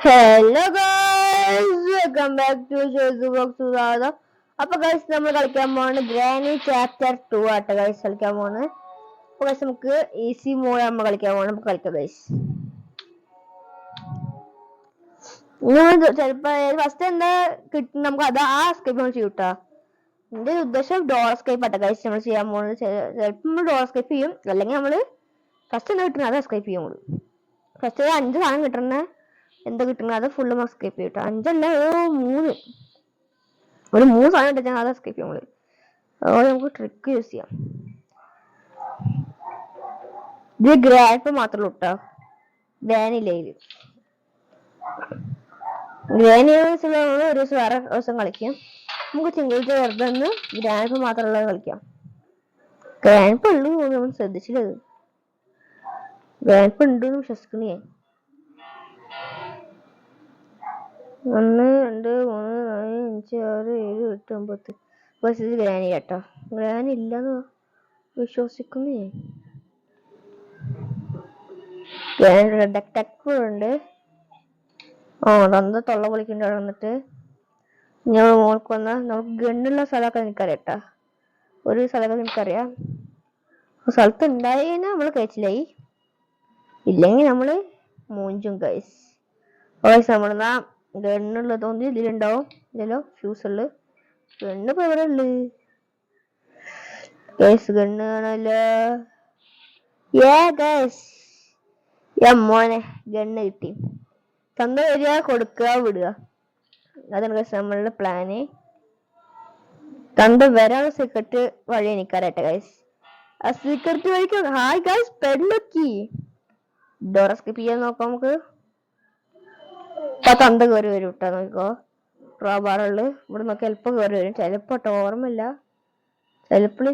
Hello guys, welcome back to Sudhata. അപ്പൊ guys, നമ്മൾ കളിക്കാൻ പോകുന്നത് ഗ്രാനി ചാപ്റ്റർ 2 ആട്ടെ ഗൈസ് കളിക്കാൻ പോകുന്നത്. അപ്പൊ ഗൈസ്, നമുക്ക് ഈസി മോഡ് നമ്മൾ കളിക്കാൻ പോകണം. നമുക്ക് കളിക്കാം ഗൈസ്. ചിലപ്പോ ഫസ്റ്റ് എന്താ കിട്ടും നമുക്ക് അത് ആ എസ്കേപ്പ് നമ്മൾ ചെയ്യൂട്ടാ. എന്റെ ഉദ്ദേശം ഡോർ എസ്കേപ്പ് ആട്ടെ ഗൈസ് നമ്മൾ ചെയ്യാൻ പോകുന്നത്. ചിലപ്പോൾ നമ്മൾ ഡോർ എസ്കേപ്പ് ചെയ്യും, അല്ലെങ്കിൽ നമ്മള് ഫസ്റ്റ് എന്താ കിട്ടുന്നത് അത് എസ്കേപ്പ് ചെയ്യും. ഫസ്റ്റ് 5 സാധനം കിട്ടണ എന്താ കിട്ടുന്നത് അത് ഫുള്ള് എസ്കേപ്പ് ചെയ്യട്ടോ. 5 അല്ല, 3 സാധനം കിട്ടാൻ അത് എസ്കേപ്പ് ചെയ്യും നമ്മള്. അതുപോലെ നമുക്ക് ട്രിക്ക് യൂസ് ചെയ്യാം. ഇത് ഗ്രാൻഡ് മാത്രമേ ഉള്ളൂ കേട്ടോ, വാനിലയില്. ഗ്രാനിയേഴ്സ് ഒരു ദിവസം വേറെ ദിവസം കളിക്കാം. നമുക്ക് തിങ്കളാഴ്ച വെറുതെ ഒന്ന് ഗ്രാൻഡ് മാത്രമുള്ളത് കളിക്കാം. ഗ്രാൻഡ് ഉള്ളു നമ്മൾ ശ്രദ്ധിച്ചില്ലത്. ഗ്രാൻഡ് ഉണ്ട് വിശ്വസിക്കുന്നേ. 1 2 3 4 5 6 7 8 9 ബസ്. ഇത് ഗ്രാനി കേട്ടോ, ഗ്രാനി ഇല്ലെന്ന് വിശ്വസിക്കുന്നേ. ഉണ്ട്. തന്ത തൊള്ള പൊളിക്കണ്ട വന്നിട്ട് ഞാൻ മോൾക്ക് വന്ന നമുക്ക് ഗണ്ണുള്ള സ്ഥലമൊക്കെ എനിക്കറിയാം കേട്ടാ. ഒരു സ്ഥലമൊക്കെ എനിക്കറിയാം. സ്ഥലത്ത് ഉണ്ടായിന് നമ്മള് കഴിച്ചില്ലായി, ഇല്ലെങ്കിൽ നമ്മള് മൂഞ്ചും ഗൈസ്. നമ്മളെന്നാ ഗണ്ണുള്ള തോന്നി ഇതിലുണ്ടാവും. ഇതിലോ ഫ്യൂസ് ഉള്ളു. ഗണ്ണ് ഇപ്പൊ എവിടെ ഉള്ളു ഗൈസ്? ഗണ്ണ് കാണല്ലോ. മോനെ ഗണ്ണ് കിട്ടി. തന്ന വരിക, കൊടുക്കുക, വിടുക. അതാണ് ഗൈസ് നമ്മളുടെ പ്ലാന്. തന്ത വരാനുള്ള സീക്രട്ട് വഴി എനിക്കറിയട്ടെ ഗൈസ്. ആ സീക്രട്ട് വഴിക്ക് ഹായ് ഗൈസ് പെഡ്ലക്കി ഡോർ സ്കിപ്പ് ചെയ്യാൻ നോക്കാം നമുക്ക്. തന്ത കയറി വരും ഇട്ടാ നോക്കിക്കോ. പ്രോബാറുള്ളു ഇവിടെ നോക്കി ചിലപ്പോ കയറി വരും, ചിലപ്പോ ഓർമ്മയില്ല. ചിലപ്പോൾ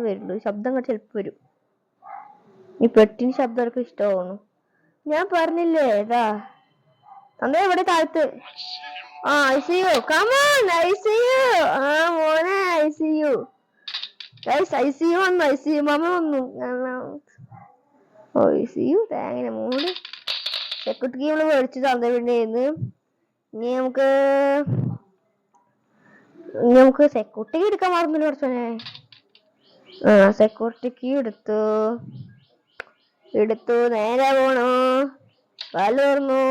വരുള്ളൂ ശബ്ദം കണ്ട് ചിലപ്പോ വരും. ഈ പെട്ടിന് ശബ്ദം അവർക്ക് ഇഷ്ടമാണു. ഞാൻ പറഞ്ഞില്ലേ ഇതാ തന്ത ഇവിടെ താഴത്ത്. I see you. Come on, I see you. മോനെ I see you. Guys, I see you വന്നു. I see you മാമ വന്നു. I see you. തേങ്ങനെ മൂട് സെക്യൂരിറ്റി കീ നമ്മള് മേടിച്ച് തന്ന വേണ്ടിയായിരുന്നു. ഇനി നമുക്ക് സെക്യൂരിറ്റി കീ എടുക്കാൻ മറന്നില്ല കുറച്ചോനെ. സെക്യൂരിറ്റി കീ എടുത്തു നേരെ പോണു. കാല് തുറന്നു.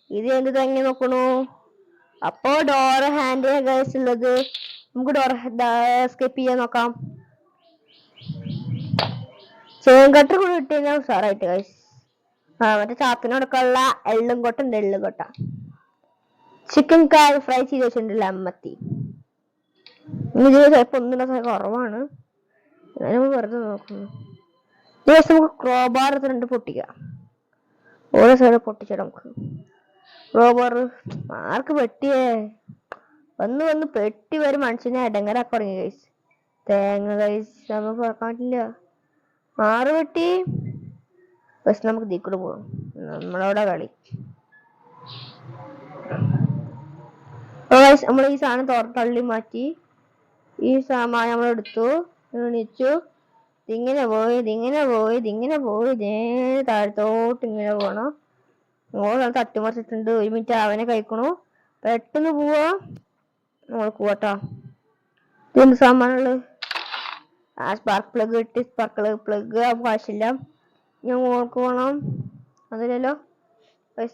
ഇത് എന്ത് തന്നെ നോക്കണു. അപ്പോ ഡോർ ഹാൻഡ് ഗൈസ് ഉള്ളത്. നമുക്ക് ഡോർ എസ്കേപ്പ് ചെയ്യാൻ നോക്കാം. ചെയിൻ കട്ടർ കൂടി ഇട്ട് കഴിഞ്ഞാൽ ഉഷാറായിട്ട് ഗൈസ്. മറ്റേ ചാപ്പിനോടൊക്കെയുള്ള എള്ളും കൊട്ട ഉണ്ട്, എള്ളും കൊട്ട. ചിക്കൻ കാർ ഫ്രൈ ചെയ്ത് വെച്ചിട്ടുണ്ടല്ലോ അമ്മത്തി. ഇനി ഇത് ചിലപ്പോ ഒന്നും കുറവാണ്, നമ്മൾ വെറുതെ നോക്കുന്നു. ദിവസം നമുക്ക് ക്രോബാർ രണ്ട് പൊട്ടിക്കാം. ഓരോ സൈഡ് പൊട്ടിച്ചിടാം നമുക്ക്. ക്രോബാർ ആർക്ക് പെട്ടിയേ വന്ന് പെട്ടി വരും മനുഷ്യനെ ഇടങ്ങരാക്കി തുടങ്ങി ഗൈസ്. തേങ്ങ ഗൈസ് നമുക്ക് പറക്കാൻ പറ്റില്ല. 6 പെട്ടി. പക്ഷെ നമുക്ക് തീക്കൂടെ പോകാം, നമ്മളവിടെ കളി. നമ്മൾ ഈ സാധനം തള്ളി മാറ്റി. ഈ സാമാനം നമ്മൾ എടുത്തു, എണീച്ചു. ഇതിങ്ങനെ പോയി താഴത്തോട്ട് ഇങ്ങനെ പോകണം. ഓരോ തട്ടിമറിച്ചിട്ടുണ്ട്. 1 മിനിറ്റ് അവനെ കഴിക്കണു. പെട്ടെന്ന് പോവാ. നമ്മൾ പോവാട്ടോ. ഇതെന്ത് സാമാനുള്ളത്? സ്പാർക്ക് പ്ലഗ് കിട്ടി. സ്പാർക്ക് പ്ലഗ് ആവശ്യമില്ല. ഞാൻ മോൾക്ക് പോകണം. അതില്ലല്ലോ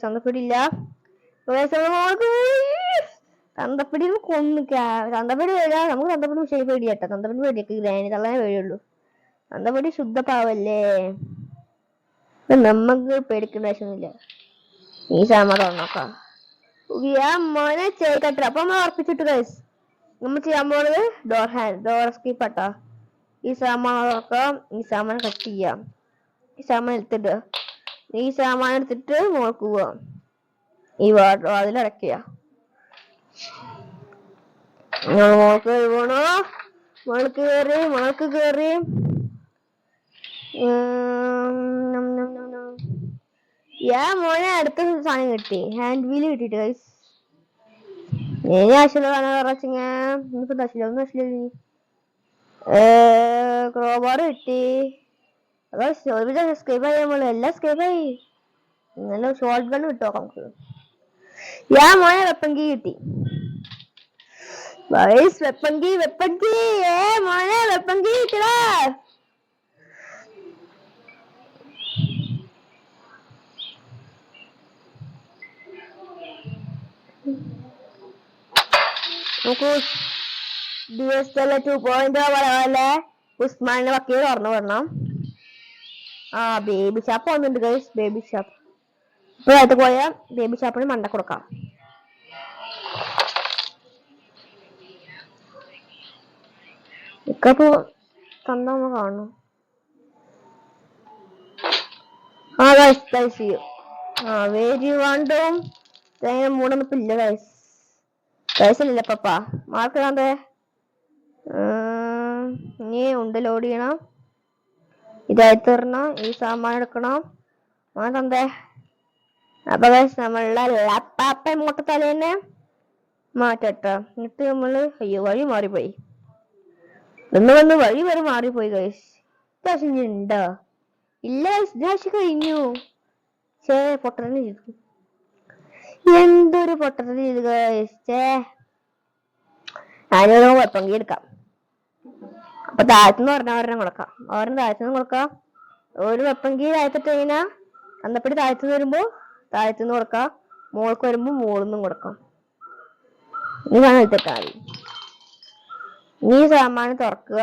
തന്തപ്പിടിയില്ല. തന്തപ്പിടി കൊന്നു. തന്തപ്പിടി വരാ. നമുക്ക് തന്തപ്പിടി ശരി പേടിയാട്ടോ. തന്തപ്പിടി പേടിയൊക്കെ ഗ്രാനി തള്ളാനേ പേടിയുള്ളൂ. തന്തപ്പിടി ശുദ്ധ പാവല്ലേ, നമുക്ക് പേടിക്കേണ്ട ആവശ്യമൊന്നുമില്ല. ഈ സാമാൻ തുറന്നോക്കാം. മോനെ ചെയ്യട്ടെ. അപ്പൊ നമ്മൾ ഉറപ്പിച്ചിട്ട് ഗൈസ് നമ്മൾ ചെയ്യാൻ പോകുന്നത് ഡോർ സ്കിപ്പ് ആട്ടാ. ഈ സാമാൻ തുറക്കാം. ഈ സാമാൻ കട്ട് ചെയ്യാം. ഈ സാമാൻ എടുത്തിട്ട് മോൾക്ക് പോവാം. ഈ വാതിലടയ്ക്കുക. മോൾക്ക് പോണോ? മോൾക്ക് കേറി. മോനെ അടുത്ത സാധനം കിട്ടി. ഹാൻഡ് വീല് കിട്ടിട്ട് ഗൈസ്. ക്രോബാർ കിട്ടി. എല്ലാം സ്കേപ്പായി. നല്ല ഷോർട്ട് ഗൺ കിട്ടോ നമുക്ക്. മോനെ വെപ്പൻ കീ കിട്ടി ഗൈസ്. വെപ്പൻ കീ മോനെ വെപ്പൻ കീ കിട്ടടാ. നമുക്ക് DSL 2.0 പോലെ ഉസ്മാനിന്റെ വക്കീൽ തുറന്നു വിടണം. ബേബി ഷാപ്പ് വന്നിട്ടുണ്ട് ഗൈസ്. ബേബി ഷാപ്പ് ഇപ്പൊ അടുത്ത് പോയ ബേബി ഷാപ്പിന് മണ്ട കൊടുക്കാം. ഇക്കപ്പോ സ്വന്തം കാണുന്നു. ഗൈസ് വേരി വേണ്ടും മൂടൊന്നും ഇല്ല ഗൈസ്. ഗൈസില്ല പപ്പ മാർക്ക് കാന്തേ ഇനി ഉണ്ട് ലോഡ് ചെയ്യണം. ഇതായിട്ട് തരണം. ഈ സാമാൻ എടുക്കണം. തന്തേ. അപ്പൊ ഗൈസ് നമ്മളുടെ ലാപ്പാപ്പ മുട്ടത്തല തന്നെ മാറ്റട്ടോ. എന്നിട്ട് നമ്മള് വഴി മാറിപ്പോയി. വന്ന് വഴി വരെ മാറിപ്പോയി ഗൈസ്. ഇതാവശ്യം ഉണ്ടോ? ഇല്ല ഗൈസ്, ഇതാവശ്യം കഴിഞ്ഞു. പൊട്ടത്തിന് ചെയ്തു. എന്തൊരു പൊട്ടത്തിന് ചെയ്തു ഗൈസ്. ഞാനൊരു വെപ്പങ്കി എടുക്കാം. അപ്പൊ താഴത്തുനിന്ന് ഒരെണ്ണം കൊടുക്കാം. താഴത്തുനിന്ന് കൊടുക്കാം. ഒരു വെപ്പങ്കി താഴത്തിട്ട് കഴിഞ്ഞാ അന്നപ്പടി താഴത്തുനിന്ന് വരുമ്പോ താഴത്തുനിന്ന് കൊടുക്കാം. മോൾക്ക് വരുമ്പോ മോളിന്നും കൊടുക്കാം. ഇതാണ് എടുത്തിട്ടാ മതി. ഈ സാമാനം തുറക്കുക.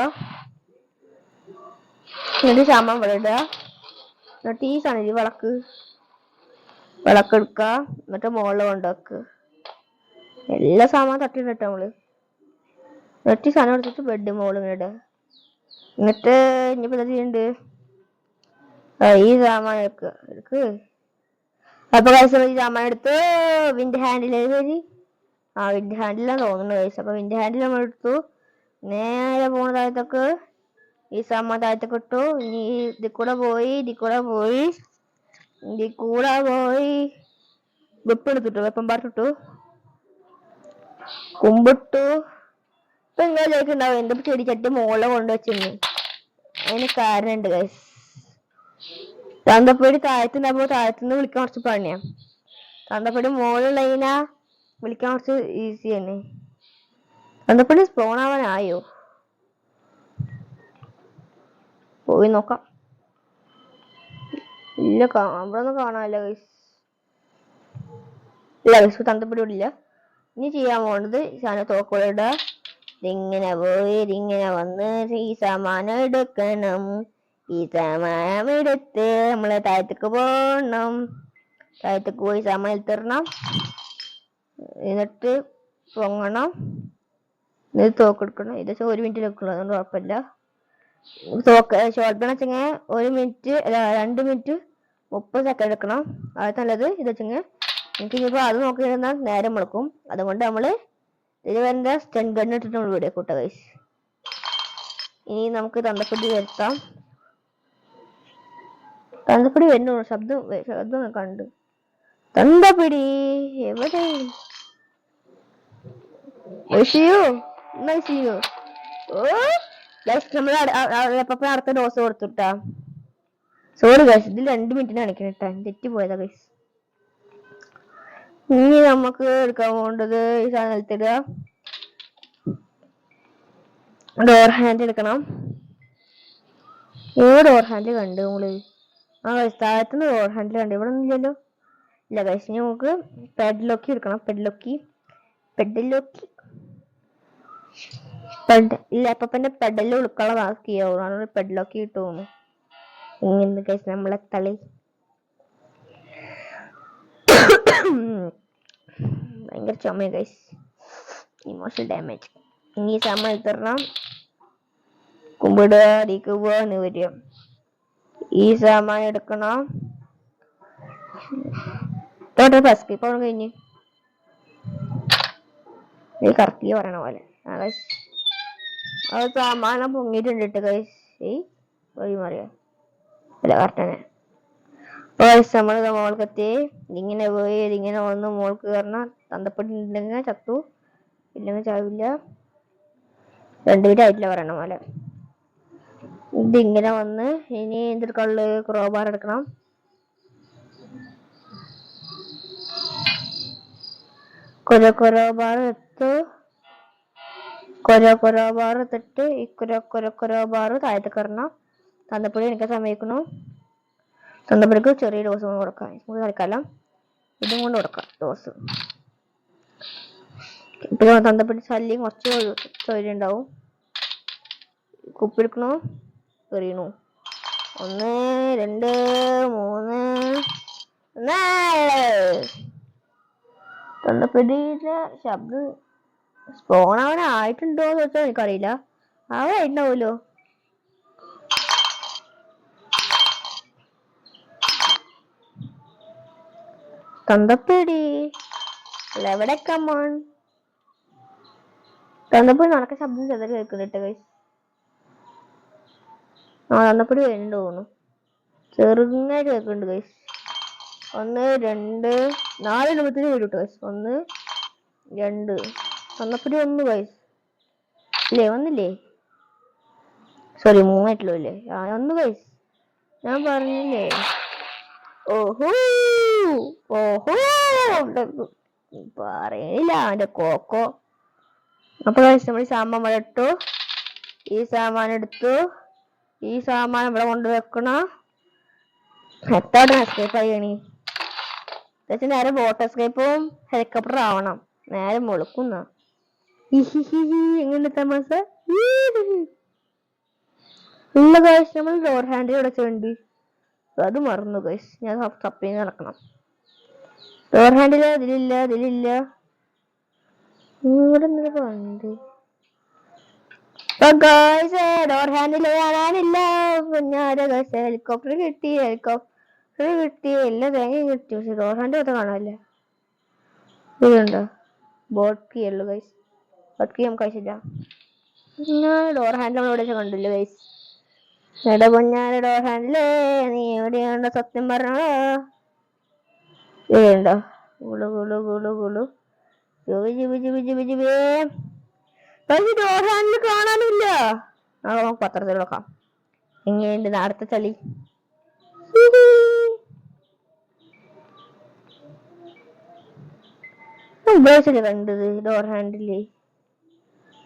എന്നിട്ട് സാമാൻ ഇവിടെ ഇടുക. എന്നിട്ട് ഈ സണിതി വിളക്കെടുക്കുക. എന്നിട്ട് മുകളിൽ കൊണ്ടുവെക്കുക. എല്ലാ സാമാനും തട്ടിയിട്ടോ നമ്മള്. എന്നിട്ട് സാധനം എടുത്തിട്ട് ബെഡ് മുകളിൽ ഇങ്ങനെ ഇടുക. എന്നിട്ട് ഇനിയിപ്പോ എന്താ ചെയ്യണ്ട്? ഈ സാമാൻ എടുക്ക്. അപ്പൊ കഴിച്ച ഈ സാമാൻ എടുത്ത് വിൻഡ് ഹാൻഡിൽ വിൻഡ് ഹാൻഡിലാണ് തോന്നുന്നു കഴിച്ചു. അപ്പൊ വിൻഡ് ഹാൻഡിൽ നമ്മൾ എടുത്തു. നേരെ പോണ താഴത്തൊക്കെ ഈ സാമാൻ താഴത്തൊക്കെ ഇട്ടു. ഇനി ഇതിൽ കൂടെ പോയി വെപ്പെടുത്തിട്ടു. വെപ്പൻ പാർട്ടിട്ടു. കുമ്പിട്ടു. ഇപ്പൊ ഇങ്ങനെ ഉണ്ടാവും എന്റെ ചെടി ചട്ടി മുകളിൽ കൊണ്ടുവച്ചിരുന്നു. അതിന് കാരണമുണ്ട് ഗൈസ്. തന്തപ്പേടി താഴത്തുണ്ടാകുമ്പോ താഴത്തുനിന്ന് വിളിക്കാൻ കുറച്ച് പണിയാ. തന്തപ്പേടി മുകളിലുള്ളതിനാ വിളിക്കാൻ കുറച്ച് ഈസി തന്നെ. തന്തപ്പേടി സ്പോൺ ആവാനായോ? പോയി നോക്കാം. ഇല്ല, അവിടെ ഒന്നും കാണാനില്ല ഗൈസ്. ഇല്ല ഗൈസ്, തന്തപ്പേടി ഇല്ല. ഇനി ചെയ്യാൻ പോണത് തോക്കോളിടുക. ഇതിങ്ങനെ പോയി ഇതിങ്ങനെ വന്ന് ഈ സാമാനം എടുക്കണം. ഈ സാമാനം എടുത്ത് നമ്മള് താഴത്തേക്ക് പോകണം. താഴത്തേക്ക് പോയി സാമാനം എടുത്തിടണം. എന്നിട്ട് പൊങ്ങണം. എന്നിട്ട് തോക്കെടുക്കണം. ഇത് 1 മിനിറ്റ് വെക്കണം. അതുകൊണ്ട് കുഴപ്പമില്ല. ഷോർട്ട് ഗൺ വെച്ചെങ്കിൽ 1 മിനിറ്റ് 2 മിനിറ്റ് 30 സെക്കൻഡ് എടുക്കണം. അത് നല്ലത്. ഇത് വെച്ചെങ്കിൽ എനിക്ക് ഇനിയിപ്പോ അത് നോക്കിയിരുന്നാൽ നേരം മുളക്കും. അതുകൊണ്ട് നമ്മള് ഇത് വേണ്ട സ്റ്റൺ ഗൺ ഇട്ടിട്ട് നമ്മൾ വീഡിയോ കൂട്ടാം ഗൈസ്. ഇനി നമുക്ക് തന്തപ്പടി വരുത്താം. തന്തപ്പടി വരുന്നു. ശബ്ദം കണ്ട്. തന്തപ്പടി എവിടെ? നമ്മൾ അടുത്ത ഡോസ് കൊടുത്തുട്ടാ. സോറി ഗൈസ്, ഇതിൽ 2 മിനിറ്റിന് കാണിക്കണേട്ടാ. തെറ്റിപ്പോയതാ ഗൈസ്. ഇനി നമുക്ക് എടുക്കാൻ പോകേണ്ടത് ഈ സാധനത്തിടുക. ഡോർ ഹാൻഡ് എടുക്കണം. ഡോർ ഹാൻഡ് കണ്ടു നമ്മള്? താഴത്തുനിന്ന് ഡോർ ഹാൻഡിൽ കണ്ടു. ഇവിടെ ഒന്നും ഇല്ലല്ലോ. ഇല്ല ഗൈസ്, നമുക്ക് പെഡ്ലോക്കി എടുക്കണം. പെഡ്ലോക്കി ഇല്ല, അപ്പന്റെ പെഡല് ഉൾക്കുള്ളതാക്കിയോ പെഡ്ലോക്കി കിട്ടുമോ? ഇങ്ങനെ ഗൈസ് നമ്മളെ തളി ഭയങ്കര ചുമ ഗൈസ്. Emotional damage. ഇനി സാമാൻ എടുത്തിടണം. കുമ്പിടുക. അടിക്ക് പോവാന്ന് വരും. ഈ സാമാൻ എടുക്കണം. ഫസ്റ്റ് ഇപ്പൊ കഴിഞ്ഞ് ഈ കറക്റ്റ് പറയണ പോലെ അത് സാമാനം പൊങ്ങിയിട്ടുണ്ട് ഗൈസ്. വഴി മാറിയ അല്ല കറക്റ്റനെ. നമ്മള് മോൾക്കെത്തി. ഇതിങ്ങനെ പോയി ഇതിങ്ങനെ വന്ന് മോൾക്ക് കയറണം. തന്തപ്പെട്ടി ഉണ്ടെങ്കിൽ ചത്തു, ഇല്ലെങ്കിൽ ചാവില്ല. 2 മിനിറ്റ് ആയിട്ടില്ല പറയണ പോലെ. ഇതിങ്ങനെ വന്ന് ഇനി എന്തെടുക്കാള് ക്രോബാർ എടുക്കണം. കൊരോ ബാർ എത്തിട്ട് ഈ കൊരോ ബാർ താഴത്തേക്ക് ഇറങ്ങാം. തന്തപ്പൊടി എനിക്ക് സമയക്കണു. തന്തപ്പൊടിക്ക് ചെറിയ ഡോസ് കൊണ്ട് കൊടുക്കാം. നമുക്ക് കളിക്കാലം ഇതും കൊണ്ട് കൊടുക്കാം ഡോസ്. ഇപ്പൊ തന്തപ്പൊടി ശല്യം കുറച്ച് തൊഴിൽ ഉണ്ടാവും. കുപ്പിയെടുക്കണു, എറിയണു. 1 2 3 4. തന്തപ്പൊടിയുടെ ശബ്ദം സ്പോൺ ആയിട്ടുണ്ടോ എന്ന് വെച്ചാൽ എനിക്കറിയില്ല. ആയിട്ടുണ്ടാവുമല്ലോ. തന്തപ്പൊടി എവിടെ കമ്മോൺ. തന്തപ്പൊടി നടക്ക ശബ്ദം ചെറുതായി കേൾക്കുന്നുണ്ട് ഗൈസ്. തന്തപ്പൊടി വരുന്നുണ്ട് തോന്നുന്നു. ചെറുതായിട്ട് കേൾക്കുന്നുണ്ട് ഗൈസ്. 1 2 4 എണ്ണത്തിന് വരും കേട്ടോ ഗൈസ്. 1 2 തന്തപ്പൊടി 1 ഗൈസ്. ഇല്ലേ വന്നില്ലേ? സോറി 3 ആയിട്ടുള്ളൂ അല്ലേ? 1 ഗൈസ്. ഞാൻ പറഞ്ഞില്ലേ. ഓഹോ പറയണില്ല അവന്റെ കോക്കോ. അപ്പൊ നമ്മൾ സാമാൻ ഇവിടെ ഇട്ടു. ഈ സാമാൻ എടുത്തു. ഈ സാമാൻ ഇവിടെ കൊണ്ടുവെക്കണം. എത്തോടെ എസ്കേപ്പ് ചെയ്യണി. നേരെ ബോട്ട് എസ്കേപ്പും ഹെലികോപ്റ്റർ ആവണം. നേരെ മുളുക്കുന്ന എങ്ങനെ തമാസ ഇല്ല ഗൈസ്. നമ്മൾ ഡോർ ഹാൻഡിൽ അടച്ചുണ്ട്. അത് മറന്നു ഗൈസ്. ഞാൻ തപ്പി നടക്കണം. ഡോർ ഹാൻഡിൽ ഇതിലില്ല. ഡോർ ഹാൻഡിൽ കാണാനില്ല. ഹെലികോപ്റ്റർ കിട്ടി. എല്ലാ തേങ്ങയും കിട്ടി. പക്ഷെ ഡോർ ഹാൻഡിൽ അത് കാണാനില്ല. ഇതുണ്ടോ? ബോട്ട് കീ ഉള്ളു ഗൈസ്. ബോട്ട് കീ നമുക്ക് ആവശ്യമില്ല. ഞാൻ ഡോർ ഹാൻഡിൽ നമ്മൾ ഇവിടെ കണ്ടില്ല ഗൈസ്. പൊഞ്ഞാല് ഡോർ ഹാൻഡിലേ നീ എവിടെയാണ്ടോ സത്യം പറഞ്ഞോ. ഇതുണ്ടോ? ഗുളു ഡോർ ഹാൻഡിൽ കാണാനില്ല. നമുക്ക് പത്രത്തിൽ നോക്കാം. എങ്ങനെയുണ്ട് നാളത്തെ ചളി. ഉപയോഗിച്ചല്ലേ കണ്ടത് ഡോർ ഹാൻഡില്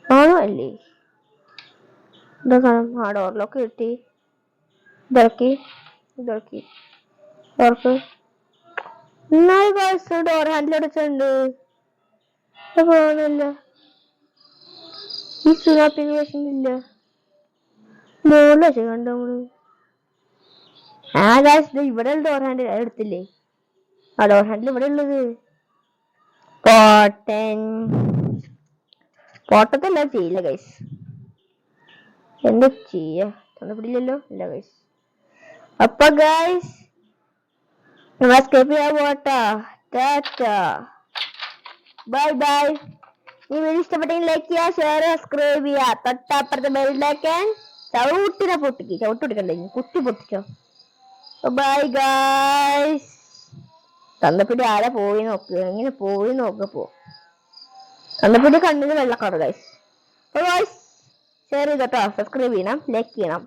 ആണോ അല്ലേ? എന്താ സാധനം? ഡോറിലൊക്കെ കിട്ടി. ഇതാക്കി ഡോർക്ക് ഡോർ ഹാൻഡിൽ അടച്ചുണ്ട്. കാണുന്നില്ല. ഈ സുനാപ്പില്ല മോളിൽ വെച്ച് കണ്ടോ നമ്മള്. ഇവിടെ ഡോർ ഹാൻഡിൽ എടുത്തില്ലേ? ഡോർ ഹാൻഡിൽ ഇവിടെ ഉള്ളത് പോട്ടത്തല്ല ചെയ്യില്ല ഗൈസ്. എന്താ ചെയ്യാ? തന്നപ്പിടില്ലല്ലോ. ഇല്ല ഗൈസ്. അപ്പൊ ഗൈസ് എസ്കേപ്പ് ചെയ്യാൻ പോട്ടാ. ബൈ. ഈ വീഡിയോ ഇഷ്ടപ്പെട്ടെങ്കിൽ ലൈക്ക് ചെയ്യുക, ഷെയർ, സബ്സ്ക്രൈബ് ചെയ്യുക. തൊട്ടപ്പുറത്തെ ബെല്ലൈക്കൻ ചവിട്ടിടിക്കണ്ടേ കുത്തി പൊട്ടിച്ചോ. Bye guys. തന്നപ്പിടി ആരാ പോയി നോക്ക്. എങ്ങനെ പോയി നോക്കപ്പോ തന്നപ്പിടി കണ്ണിന് വെള്ളക്കാറ് ഗൈസ്. ഷെയർ ചെയ്തോട്ടോ, സബ്സ്ക്രൈബ് ചെയ്യണം, ലൈക്ക് ചെയ്യണം.